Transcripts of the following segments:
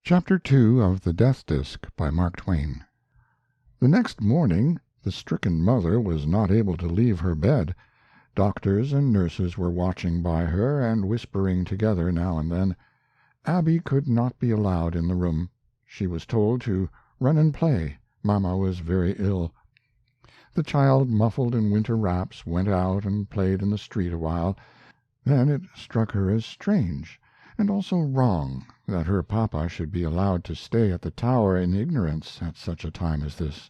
Chapter 2 of The Death Disk by Mark Twain. The next morning the stricken mother was not able to leave her bed. Doctors and nurses were watching by her and whispering together now and then. Abby could not be allowed in the room. She was told to run and play. Mama was very ill. The child, muffled in winter wraps, went out and played in the street a while. Then it struck her as strange, and also wrong, that her papa should be allowed to stay at the Tower in ignorance at such a time as this.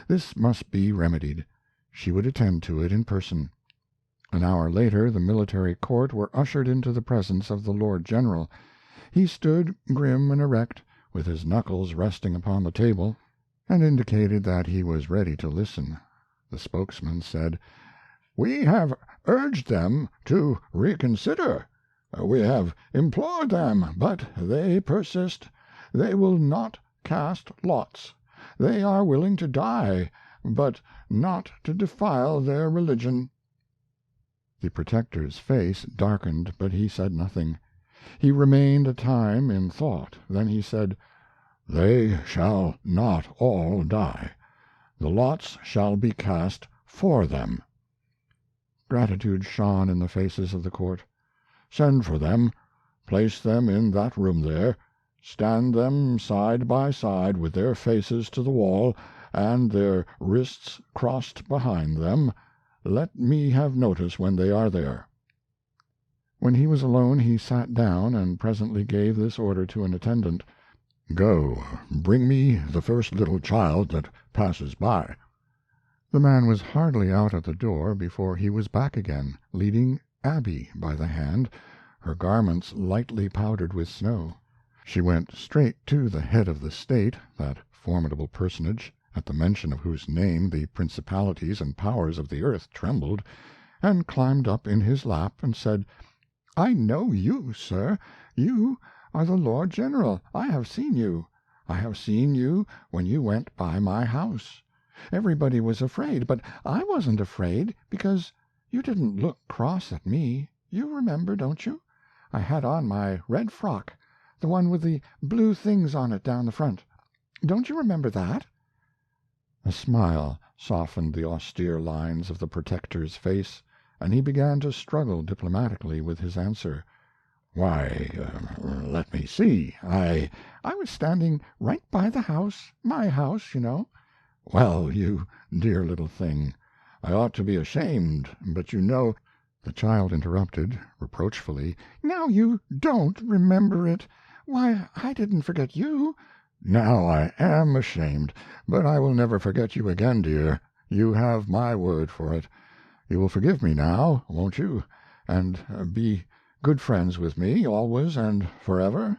This must be remedied. She would attend to it in person. An hour later the military court were ushered into the presence of the Lord General. He stood grim and erect, with his knuckles resting upon the table, and indicated that he was ready to listen. The spokesman said: "We have urged them to reconsider. We have implored them, but they persist. They will not cast lots. They are willing to die, but not to defile their religion." The Protector's face darkened, but he said nothing. He remained a time in thought. Then he said: "They shall not all die. The lots shall be cast for them." Gratitude shone in the faces of the court. "Send for them. Place them in that room there. Stand them side by side with their faces to the wall, and their wrists crossed behind them. Let me have notice when they are there." When he was alone he sat down, and presently gave this order to an attendant: "Go, bring me the first little child that passes by." The man was hardly out at the door before he was back again, leading Abby by the hand, her garments lightly powdered with snow. She went straight to the head of the state, that formidable personage, at the mention of whose name the principalities and powers of the earth trembled, and climbed up in his lap and said: "I know you, sir. You are the Lord General. I have seen you. I have seen you when you went by my house. Everybody was afraid, but I wasn't afraid, because you didn't look cross at me. You remember, don't you? I had on my red frock, the one with the blue things on it down the front. Don't you remember that?" A smile softened the austere lines of the Protector's face, and he began to struggle diplomatically with his answer. "Why, let me see. I was standing right by the house, my house, you know." "Well, you dear little thing, I ought to be ashamed, but you know—" The child interrupted, reproachfully: "Now you don't remember it! Why, I didn't forget you." "Now I am ashamed, but I will never forget you again, dear. You have my word for it. You will forgive me now, won't you, and be good friends with me, always and forever?"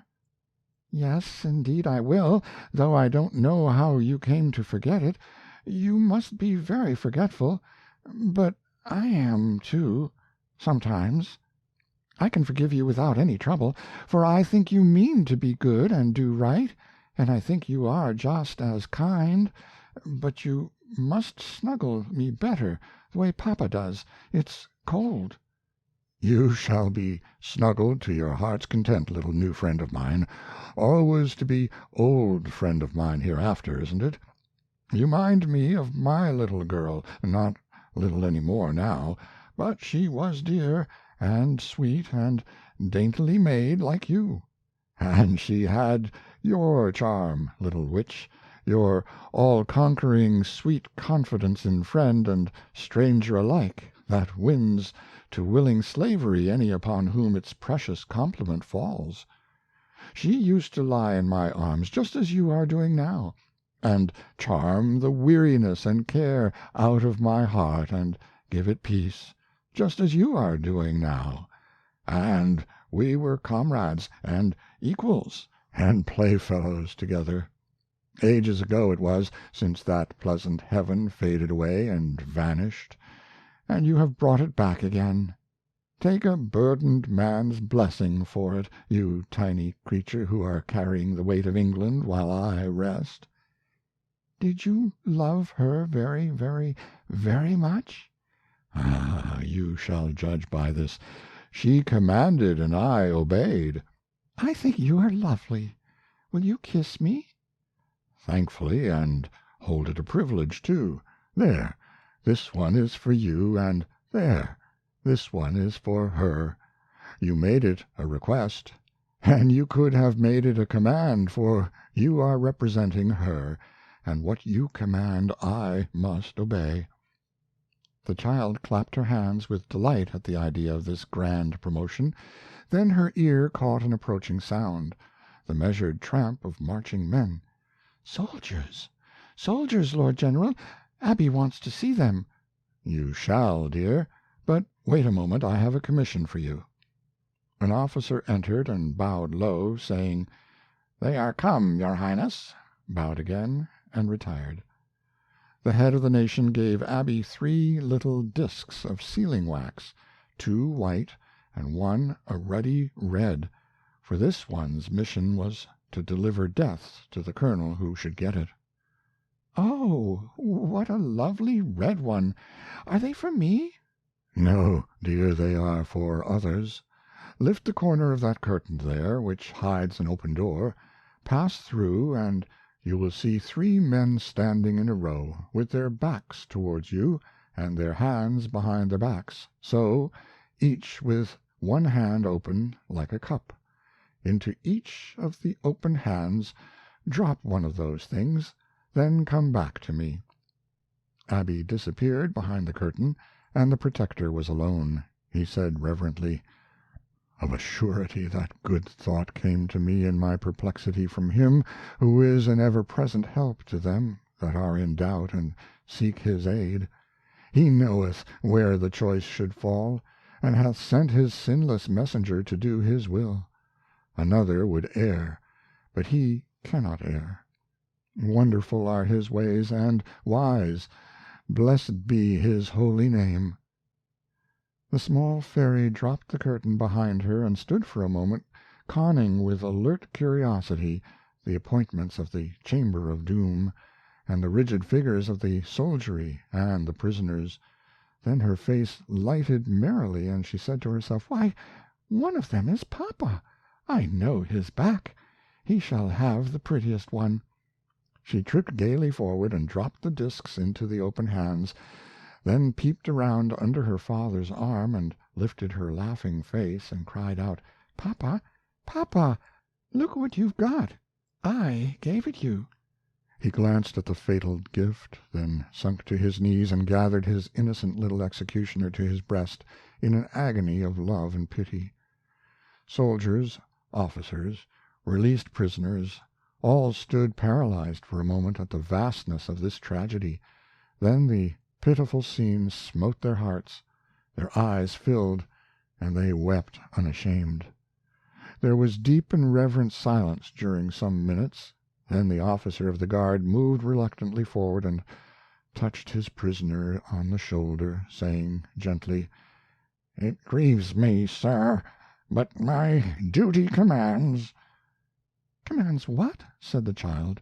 "Yes, indeed I will, though I don't know how you came to forget it. You must be very forgetful. But I am, too, sometimes. I can forgive you without any trouble, for I think you mean to be good and do right, and I think you are just as kind. But you must snuggle me better, the way papa does. It's cold." "You shall be snuggled to your heart's content, little new friend of mine. Always to be old friend of mine hereafter, isn't it? You mind me of my little girl, not little any more now, but she was dear, and sweet, and daintily made, like you. And she had your charm, little witch, your all-conquering sweet confidence in friend and stranger alike, that wins to willing slavery any upon whom its precious compliment falls. She used to lie in my arms, just as you are doing now, and charm the weariness and care out of my heart and give it peace, just as you are doing now. And we were comrades and equals and playfellows together. Ages ago it was since that pleasant heaven faded away and vanished, and you have brought it back again. Take a burdened man's blessing for it, you tiny creature who are carrying the weight of England while I rest." "Did you love her very, very, very much?" "Ah, you shall judge by this. She commanded and I obeyed." "I think you are lovely. Will you kiss me?" "Thankfully, and hold it a privilege, too. There, this one is for you, and there, this one is for her. You made it a request, and you could have made it a command, for you are representing her, and what you command I must obey." The child clapped her hands with delight at the idea of this grand promotion. Then her ear caught an approaching sound, the measured tramp of marching men. "Soldiers! Soldiers, Lord General! Abby wants to see them." "You shall, dear, but wait a moment, I have a commission for you." An officer entered and bowed low, saying, "They are come, your Highness," bowed again, and retired. The head of the nation gave Abby 3 little discs of sealing wax, 2 white and 1 a ruddy red, for this one's mission was to deliver death to the colonel who should get it. "Oh, what a lovely red one! Are they for me?" "No, dear, they are for others. Lift the corner of that curtain there, which hides an open door, pass through, and you will see 3 men standing in a row, with their backs towards you, and their hands behind their backs, so, each with one hand open like a cup. Into each of the open hands drop one of those things, then come back to me." Abby disappeared behind the curtain, and the protector was alone. He said reverently, "Of a surety that good thought came to me in my perplexity from Him who is an ever-present help to them that are in doubt and seek His aid. He knoweth where the choice should fall, and hath sent His sinless messenger to do His will. Another would err, but He cannot err. Wonderful are His ways, and wise. Blessed be His holy name." The small fairy dropped the curtain behind her and stood for a moment conning with alert curiosity the appointments of the chamber of doom, and the rigid figures of the soldiery and the prisoners. Then her face lighted merrily, and she said to herself, "Why, one of them is papa! I know his back. He shall have the prettiest one." She tripped gaily forward and dropped the discs into the open hands, then peeped around under her father's arm and lifted her laughing face and cried out, "Papa, papa, look what you've got! I gave it you." He glanced at the fatal gift, then sunk to his knees and gathered his innocent little executioner to his breast in an agony of love and pity. Soldiers, officers, released prisoners, all stood paralyzed for a moment at the vastness of this tragedy. Then the pitiful scene smote their hearts, their eyes filled, and they wept unashamed. There was deep and reverent silence during some minutes. Then the officer of the guard moved reluctantly forward and touched his prisoner on the shoulder, saying gently, "It grieves me, sir, but my duty commands." "Commands what?" said the child.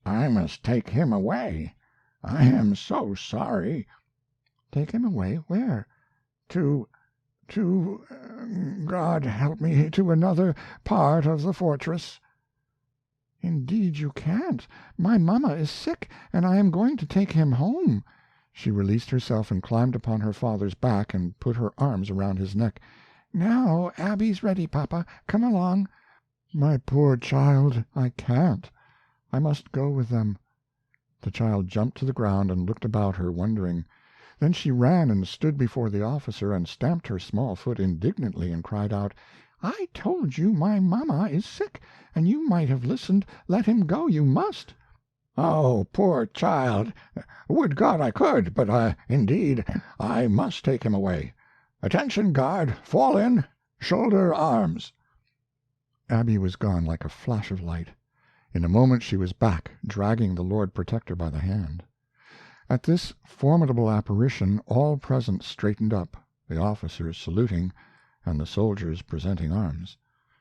"I must take him away. I am so sorry." "Take him away? Where?" "To God help me, to another part of the fortress." "Indeed you can't. My mamma is sick, and I am going to take him home." She released herself and climbed upon her father's back and put her arms around his neck. "Now Abby's ready, papa. Come along." "My poor child, I can't. I must go with them." The child jumped to the ground and looked about her, wondering. Then she ran and stood before the officer and stamped her small foot indignantly and cried out, "I told you my mamma is sick, and you might have listened. Let him go. You must." "Oh, poor child! Would God I could, but indeed I must take him away. Attention, guard! Fall in! Shoulder arms!" Abby was gone like a flash of light. In a moment she was back, dragging the Lord Protector by the hand. At this formidable apparition all present straightened up, the officers saluting, and the soldiers presenting arms.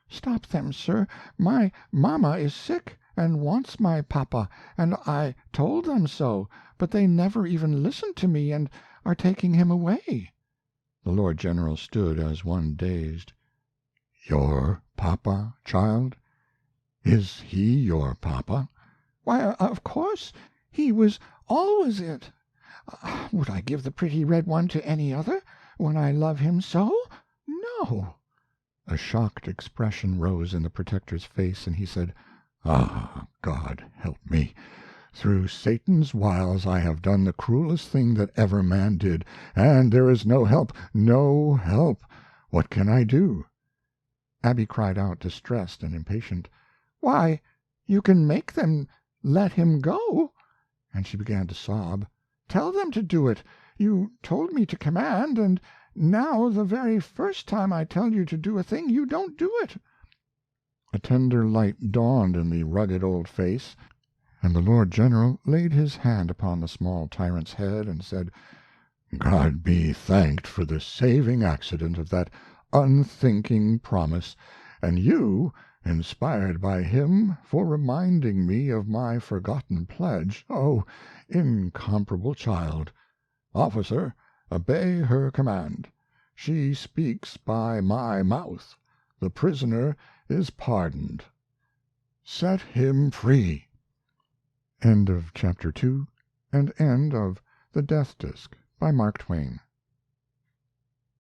"Stop them, sir! My mamma is sick, and wants my papa, and I told them so, but they never even listened to me, and are taking him away." The Lord General stood as one dazed. "Your papa, child?" Is he your papa?" "Why, of course. He was always it. Would I give the pretty red one to any other, when I love him so? No." A shocked expression rose in the protector's face, and he said, "Ah, God help me! Through Satan's wiles I have done the cruelest thing that ever man did, and there is no help, no help. What can I do?" Abby cried out, distressed and impatient, "Why, you can make them let him go!" And she began to sob. "Tell them to do it. You told me to command, and now the very first time I tell you to do a thing you don't do it." A tender light dawned in the rugged old face, and the Lord General laid his hand upon the small tyrant's head and said, "God be thanked for the saving accident of that unthinking promise, and you, inspired by him, for reminding me of my forgotten pledge. Oh, incomparable child! Officer, obey her command. She speaks by my mouth. The prisoner is pardoned. Set him free." End of Chapter 2, and end of The Death Disk, by Mark Twain.